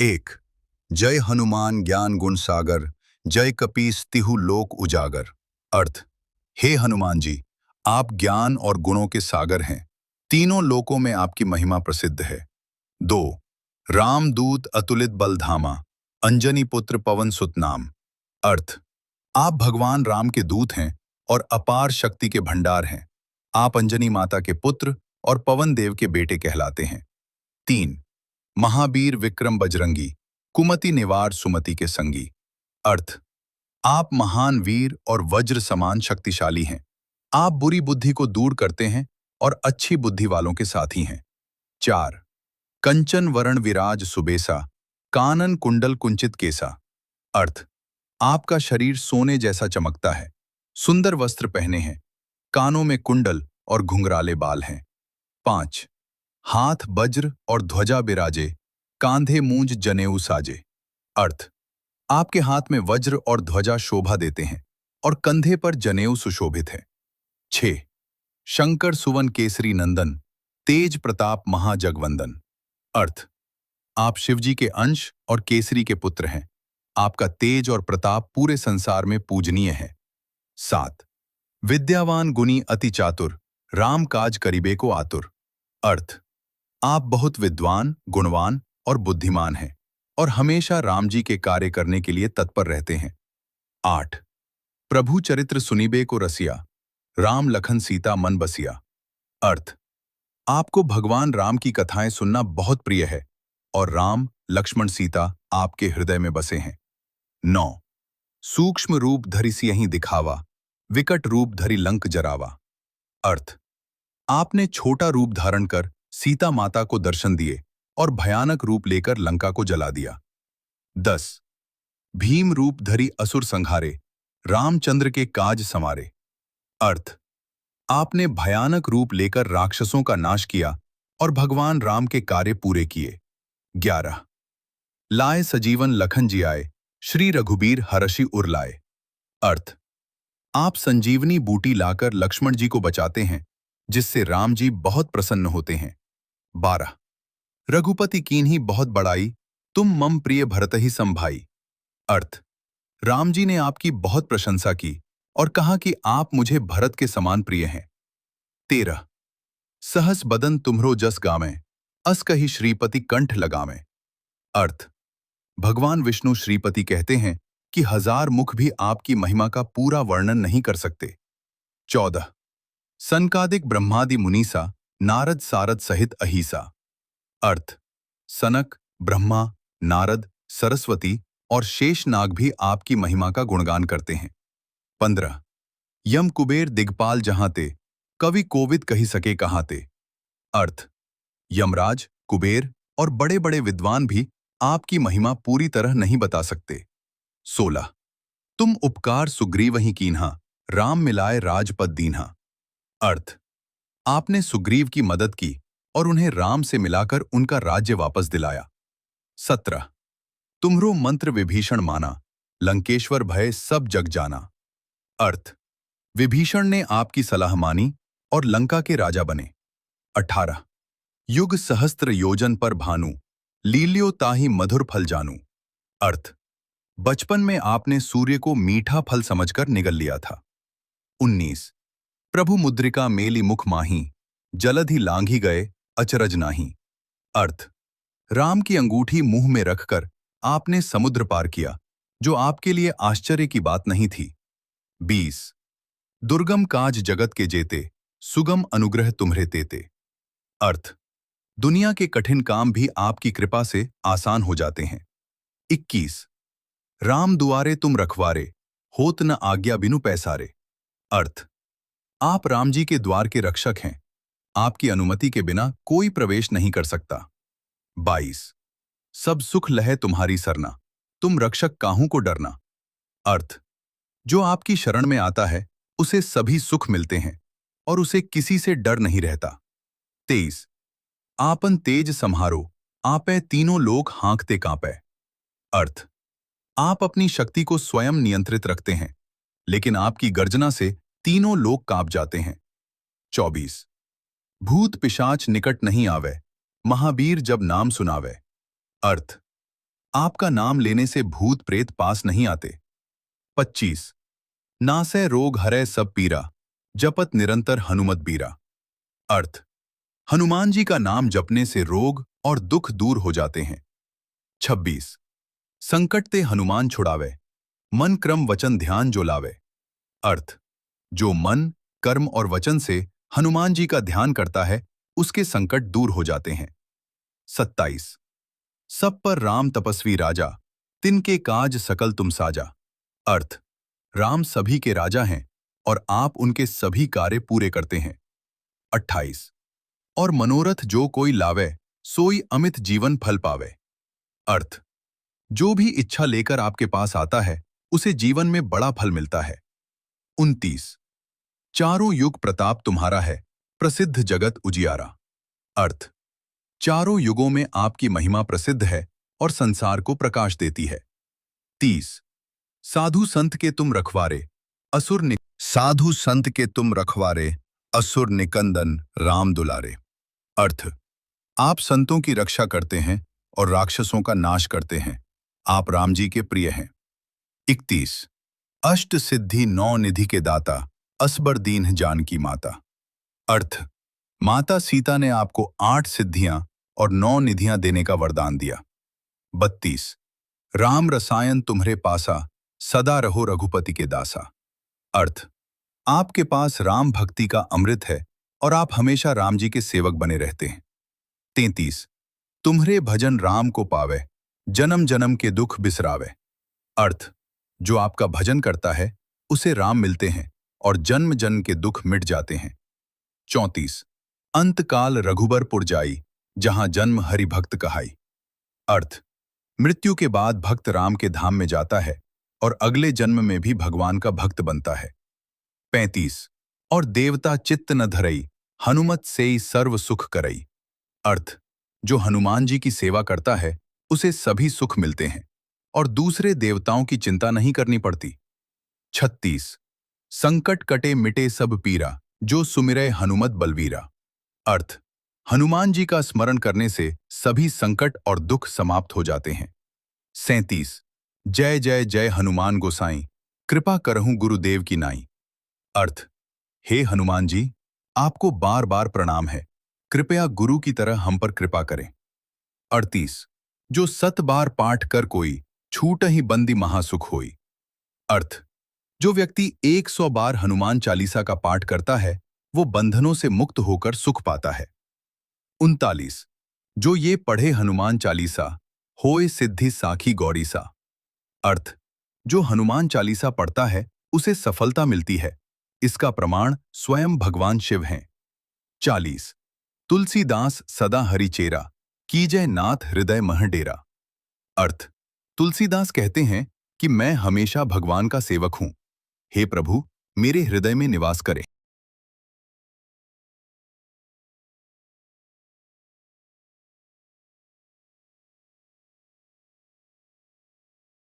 एक। जय हनुमान ज्ञान गुण सागर, जय कपीस तिहु लोक उजागर। अर्थ। हे हनुमान जी, आप ज्ञान और गुणों के सागर हैं। तीनों लोकों में आपकी महिमा प्रसिद्ध है। दो। रामदूत अतुलित बलधामा, अंजनी पुत्र पवन सुत नाम। अर्थ। आप भगवान राम के दूत हैं और अपार शक्ति के भंडार हैं। आप अंजनी माता के पुत्र और पवन देव के बेटे कहलाते हैं। तीन। महावीर विक्रम बजरंगी, कुमति निवार सुमति के संगी। अर्थ। आप महान वीर और वज्र समान शक्तिशाली हैं। आप बुरी बुद्धि को दूर करते हैं और अच्छी बुद्धि वालों के साथी हैं। चार। कंचन वरण विराज सुबेसा, कानन कुंडल कुंचित केसा। अर्थ। आपका शरीर सोने जैसा चमकता है। सुंदर वस्त्र पहने हैं। कानों में कुंडल और घुंघराले बाल हैं। पांच। हाथ वज्र और ध्वजा बिराजे, कांधे मूंज जनेऊ साजे। अर्थ। आपके हाथ में वज्र और ध्वजा शोभा देते हैं और कंधे पर जनेऊ सुशोभित है। 6। शंकर सुवन केसरी नंदन, तेज प्रताप महाजगवंदन। अर्थ। आप शिवजी के अंश और केसरी के पुत्र हैं। आपका तेज और प्रताप पूरे संसार में पूजनीय है। 7। विद्यावान गुणी अति चातुर, राम काज करीबे को आतुर। अर्थ। आप बहुत विद्वान, गुणवान और बुद्धिमान हैं और हमेशा राम जी के कार्य करने के लिए तत्पर रहते हैं। 8। प्रभु चरित्र सुनीबे को रसिया, राम लखन सीता मन बसिया। अर्थ। आपको भगवान राम की कथाएं सुनना बहुत प्रिय है और राम लक्ष्मण सीता आपके हृदय में बसे हैं। 9। सूक्ष्म रूप धरि सियहि दिखावा, विकट रूप धरि लंक जरावा। अर्थ। आपने छोटा रूप धारण कर सीता माता को दर्शन दिए और भयानक रूप लेकर लंका को जला दिया। 10। भीम रूप धरि असुर संहारे, रामचंद्र के काज संवारे। अर्थ। आपने भयानक रूप लेकर राक्षसों का नाश किया और भगवान राम के कार्य पूरे किए। 11। लाए सजीवन लखन जियाए, श्री रघुबीर हरषि उर लाए। अर्थ। आप संजीवनी बूटी लाकर लक्ष्मण जी को बचाते हैं, जिससे राम जी बहुत प्रसन्न होते हैं। 12। रघुपति कीन्ही बहुत बड़ाई, तुम मम प्रिय भरतहि संभाई। अर्थ। राम जी ने आपकी बहुत प्रशंसा की और कहा कि आप मुझे भरत के समान प्रिय हैं। 13। सहस बदन तुम्हरो जस गावें, अस कहि श्रीपति कंठ लगावें। अर्थ। भगवान विष्णु श्रीपति कहते हैं कि 1000 मुख भी आपकी महिमा का पूरा वर्णन नहीं कर सकते। 14। सनकादिक ब्रह्मादि मुनीसा, नारद सारद सहित अहीसा। अर्थ। सनक, ब्रह्मा, नारद, सरस्वती और शेषनाग भी आपकी महिमा का गुणगान करते हैं। 15। यम कुबेर दिग्पाल जहां ते, कवि कोविद कही सके कहां ते। अर्थ। यमराज, कुबेर और बड़े बड़े विद्वान भी आपकी महिमा पूरी तरह नहीं बता सकते। 16। तुम उपकार सुग्रीवहि कीन्हा, राम मिलाए राजपद दीन्हा। अर्थ। आपने सुग्रीव की मदद की और उन्हें राम से मिलाकर उनका राज्य वापस दिलाया। 17। तुम्हरो मंत्र विभीषण माना, लंकेश्वर भय सब जग जाना। अर्थ। विभीषण ने आपकी सलाह मानी और लंका के राजा बने। 18। युग सहस्त्र योजन पर भानु, लील्यो ताहि मधुर फल जानू। अर्थ। बचपन में आपने सूर्य को मीठा फल समझकर निगल लिया था। 19। प्रभु मुद्रिका मेली मुख माही, जलधि लांघी गए अचरज नाही। अर्थ। राम की अंगूठी मुंह में रखकर आपने समुद्र पार किया, जो आपके लिए आश्चर्य की बात नहीं थी। 20। दुर्गम काज जगत के जेते, सुगम अनुग्रह तुम्हरे तेते। अर्थ। दुनिया के कठिन काम भी आपकी कृपा से आसान हो जाते हैं। 21। राम दुआरे तुम रखवारे, होत न आज्ञा बिनु पैसारे। अर्थ। आप राम जी के द्वार के रक्षक हैं। आपकी अनुमति के बिना कोई प्रवेश नहीं कर सकता। 22। सब सुख लहे तुम्हारी सरना, तुम रक्षक काहू को डरना। अर्थ। जो आपकी शरण में आता है उसे सभी सुख मिलते हैं और उसे किसी से डर नहीं रहता। 23। आपन तेज सम्हारो, आपे तीनों लोग हाँकते कांपे। अर्थ। आप अपनी शक्ति को स्वयं नियंत्रित रखते हैं, लेकिन आपकी गर्जना से तीनों लोग कांप जाते हैं। 24। भूत पिशाच निकट नहीं आवे, महावीर जब नाम सुनावे। अर्थ। आपका नाम लेने से भूत प्रेत पास नहीं आते। 25 नासै रोग हरै सब पीरा, जपत निरंतर हनुमत बीरा। अर्थ, हनुमान जी का नाम जपने से रोग और दुख दूर हो जाते हैं। 26 संकट ते हनुमान छुड़ावे, मन क्रम वचन ध्यान जो लावे। अर्थ, जो मन, कर्म और वचन से हनुमान जी का ध्यान करता है, उसके संकट दूर हो जाते हैं। 27 सब पर राम तपस्वी राजा, तिनके काज सकल तुम साजा। अर्थ, राम सभी के राजा हैं और आप उनके सभी कार्य पूरे करते हैं। 28 और मनोरथ जो कोई लावे, सोई अमित जीवन फल पावे। अर्थ, जो भी इच्छा लेकर आपके पास आता है, उसे जीवन में बड़ा फल मिलता है। 29 चारों युग प्रताप तुम्हारा है, प्रसिद्ध जगत उजियारा। अर्थ, चारों युगों में आपकी महिमा प्रसिद्ध है और संसार को प्रकाश देती है। 30 साधु संत के तुम रखवारे, साधु संत के तुम रखवारे, असुर निकंदन राम दुलारे। अर्थ, आप संतों की रक्षा करते हैं और राक्षसों का नाश करते हैं। आप राम जी के प्रिय हैं। 31 अष्ट सिद्धि नौ निधि के दाता, असबर दीन जानकी माता। अर्थ, माता सीता ने आपको 8 सिद्धियां और 9 निधियां देने का वरदान दिया। 32 राम रसायन तुम्हरे पासा, सदा रहो रघुपति के दासा। अर्थ, आपके पास राम भक्ति का अमृत है और आप हमेशा राम जी के सेवक बने रहते हैं। 33 तुम्हरे भजन राम को पावे, जन्म जन्म के दुख बिसरावे। अर्थ, जो आपका भजन करता है, उसे राम मिलते हैं और जन्म जन्म के दुख मिट जाते हैं। 34 अंतकाल रघुबरपुर जाई, जहां जन्म हरि भक्त कहाई। अर्थ, मृत्यु के बाद भक्त राम के धाम में जाता है और अगले जन्म में भी भगवान का भक्त बनता है। 35 और देवता चित्त न धरई, हनुमत सेई सर्व सुख करई। अर्थ, जो हनुमान जी की सेवा करता है, उसे सभी सुख मिलते हैं और दूसरे देवताओं की चिंता नहीं करनी पड़ती। 36 संकट कटे मिटे सब पीरा, जो सुमिरै हनुमत बलवीरा। अर्थ, हनुमान जी का स्मरण करने से सभी संकट और दुख समाप्त हो जाते हैं। 37 जय जय जय हनुमान गोसाई, कृपा करहूं गुरुदेव की नाई। अर्थ, हे हनुमान जी, आपको बार बार प्रणाम है, कृपया गुरु की तरह हम पर कृपा करें। 38 जो 7 बार पाठ कर कोई, छूट ही बंदी महासुख होई। अर्थ, जो व्यक्ति 100 बार हनुमान चालीसा का पाठ करता है, वो बंधनों से मुक्त होकर सुख पाता है। 39 जो ये पढ़े हनुमान चालीसा, होए सिद्धि साखी गौरीसा। अर्थ, जो हनुमान चालीसा पढ़ता है, उसे सफलता मिलती है। इसका प्रमाण स्वयं भगवान शिव हैं। 40 तुलसीदास सदा हरिचेरा, कीजय नाथ हृदय मह डेरा। अर्थ, तुलसीदास कहते हैं कि मैं हमेशा भगवान का सेवक हूं। हे प्रभु, मेरे हृदय में निवास करें।